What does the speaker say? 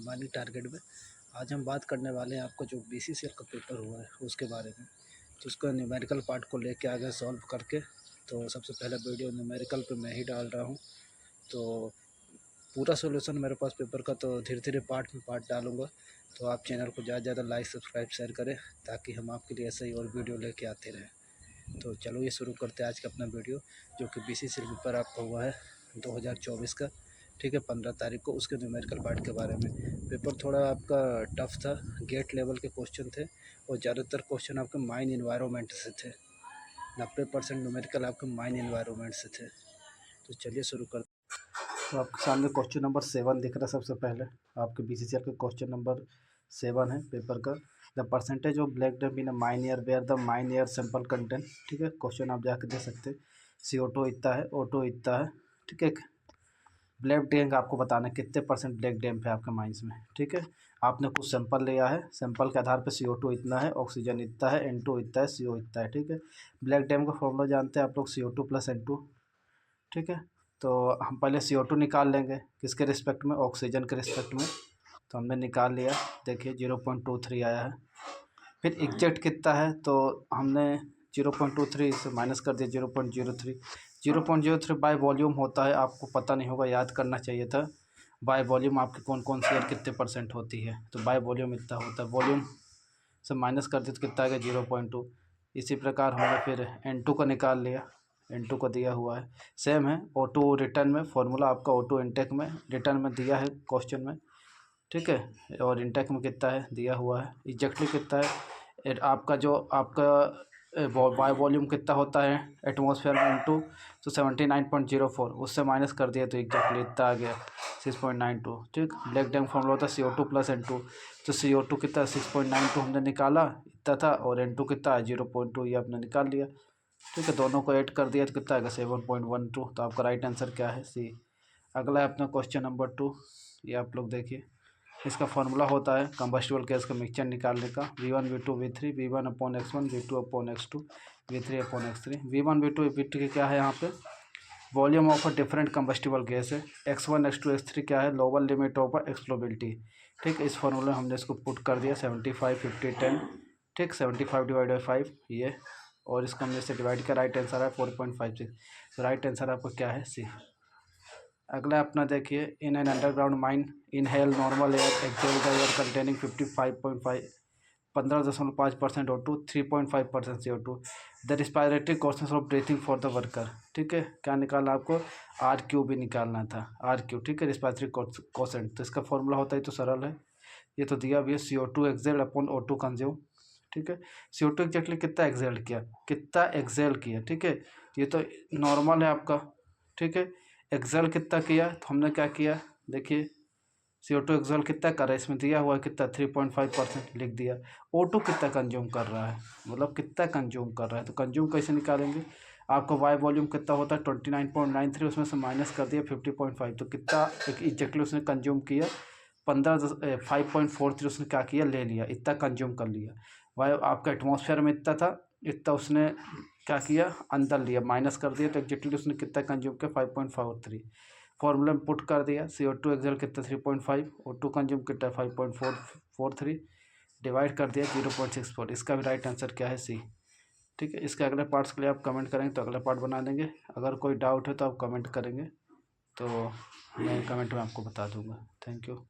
Ambani target में। आज हम बात करने वाले हैं आपका जो बीसीसीएल का पेपर हुआ है उसके बारे में, तो उसका न्यूमेरिकल पार्ट को लेके आ गए सॉल्व करके। तो सबसे पहला वीडियो न्यूमेरिकल पे मैं ही डाल रहा हूँ, तो पूरा सॉल्यूशन मेरे पास पेपर का तो धीरे धीरे पार्ट में पार्ट डालूँगा। तो आप चैनल को ज़्यादा से ज़्यादा लाइक सब्सक्राइब शेयर करें ताकि हम आपके लिए ऐसे ही और वीडियो लेके आते रहें। तो चलो ये शुरू करते हैं आज का अपना वीडियो, जो कि बीसीसीएल पेपर आपका हुआ है 2024 का, ठीक है, 15 तारीख को। उसके न्यूमेरिकल पार्ट के बारे में पेपर थोड़ा आपका टफ था, गेट लेवल के क्वेश्चन थे और ज़्यादातर क्वेश्चन आपके माइन इन्वायरमेंट से थे। 90% न्यूमेरिकल आपके माइन इन्वायरमेंट से थे। तो चलिए शुरू करते। तो आपके सामने क्वेश्चन नंबर 7 दिख रहा है। सबसे पहले आपके बीसीसीएल का क्वेश्चन नंबर 7 है पेपर का। द परसेंटेज ऑफ ब्लैक डम in a mine air where the mine air sample content, ठीक है। क्वेश्चन आप जाकर दे सकते हैं। CO2 इतना है, O2 इतना है, ठीक है। ब्लैक डैम आपको बताना है कितने % ब्लैक डैम है आपके माइंस में, ठीक है। आपने कुछ सैंपल लिया है, सैंपल के आधार पर CO2 इतना है, ऑक्सीजन इतना है, N2 इतना है, CO इतना है, ठीक है। ब्लैक डैम का फॉर्मूला जानते हैं आप लोग, CO2 + N2, ठीक है। तो हम पहले CO2 निकाल लेंगे, किसके रिस्पेक्ट में, ऑक्सीजन के रिस्पेक्ट में। तो हमने निकाल लिया, देखिए 0.23 आया है। फिर एग्जैक्ट कितना है, तो हमने 0.23 से माइनस कर दिया 0.03। 0.03 बाय वॉल्यूम होता है, आपको पता नहीं होगा, याद करना चाहिए था। बाय वॉल्यूम आपकी कौन कौन सी ईयर कितने % होती है, तो बाय वॉल्यूम इतना होता है। वॉल्यूम से माइनस कर दिया तो कितना आ गया, 0.2। इसी प्रकार हमने फिर N2 का निकाल लिया, N2 का दिया हुआ है, सेम है। O2 रिटर्न में फॉर्मूला आपका O2 इनटेक में रिटर्न में दिया है क्वेश्चन में, ठीक है। और इनटेक में कितना है दिया हुआ है, एग्जैक्टली कितना है। आपका जो आपका बाय वॉल्यूम कितना होता है एटमॉस्फेयर में इंटू, तो 79.04, उससे माइनस कर दिया तो एग्जैक्टली इतना आ गया 6.92, ठीक। ब्लैक डैम फॉर्मूला होता है CO2 + N2, तो CO2 कितना 6.92 हमने निकाला, इतना था, और N2 कितना है 0.2, ये आपने निकाल लिया, ठीक है। दोनों को ऐड कर दिया तो कितना आएगा 7.12। तो आपका राइट आंसर क्या है, C। अगला है अपना क्वेश्चन नंबर 2, ये आप लोग देखिए। इसका फार्मूला होता है कंबस्टिबल गैस का मिक्सचर निकालने का, V1 V2 V3, V1/x1, V2/x2, V3/x3। V1 V2 V3 क्या है, यहाँ पे volume of a different combustible gas है। X1 X2 X3 क्या है, लोअर लिमिट ऑफ एक्सप्लोबिलिटी, ठीक है। इस फार्मूले में हमने इसको पुट कर दिया 75 50 10, ठीक। 75 / 5 ये, और इसको हमने इससे डिवाइड किया, राइट आंसर है 4.56। तो राइट आंसर आपका क्या है, C। अगला अपना देखिए, in an underground mine inhale normal air, exhale the air containing 15.5% O2, 3.5% CO2, the respiratory concentration of breathing for the worker, ठीक है। क्या निकालना आपको, RQ भी निकालना था, RQ, ठीक है, रिस्पायरेटरी कॉन्सेंट। तो इसका फॉर्मूला होता है, तो सरल है, ये तो दिया भी है, CO2 एक्सेल्ड/O2 कंज्यूम, ठीक है। CO2 एक्जैक्टली कितना एक्सेल किया, ठीक है। ये तो नॉर्मल है आपका, ठीक है। एक्सेल कितना किया, तो हमने क्या किया, देखिए CO2 एक्सेल कितना कर रहा है, इसमें दिया हुआ है कितना 3.5% लिख दिया। O2 कितना कंज्यूम कर रहा है, मतलब कितना कंज्यूम कर रहा है, तो कंज्यूम कैसे निकालेंगे। आपका वाई वॉल्यूम कितना होता है 29.93, उसमें से माइनस कर दिया 50.5, तो कितना एग्जैक्टली उसने कंज्यूम किया 5.43 उसने क्या किया, ले लिया, इतना कंज्यूम कर लिया। वायु आपका एटमॉस्फेयर में इतना था, इतना उसने क्या किया, अंदर लिया, माइनस कर दिया, तो एग्जैक्टली उसने कितना कंज्यूम किया 5.43। फॉर्मूला में पुट कर दिया, CO2 एक्सेल कितना 3.5, O2 कंज्यूम कितना 5.43, डिवाइड कर दिया 0.64। इसका भी राइट आंसर क्या है, C, ठीक है। इसके अगले पार्ट्स के लिए आप कमेंट करेंगे तो अगला पार्ट बना देंगे। अगर कोई डाउट है तो आप कमेंट करेंगे तो मैं कमेंट में आपको बता दूंगा। Thank you.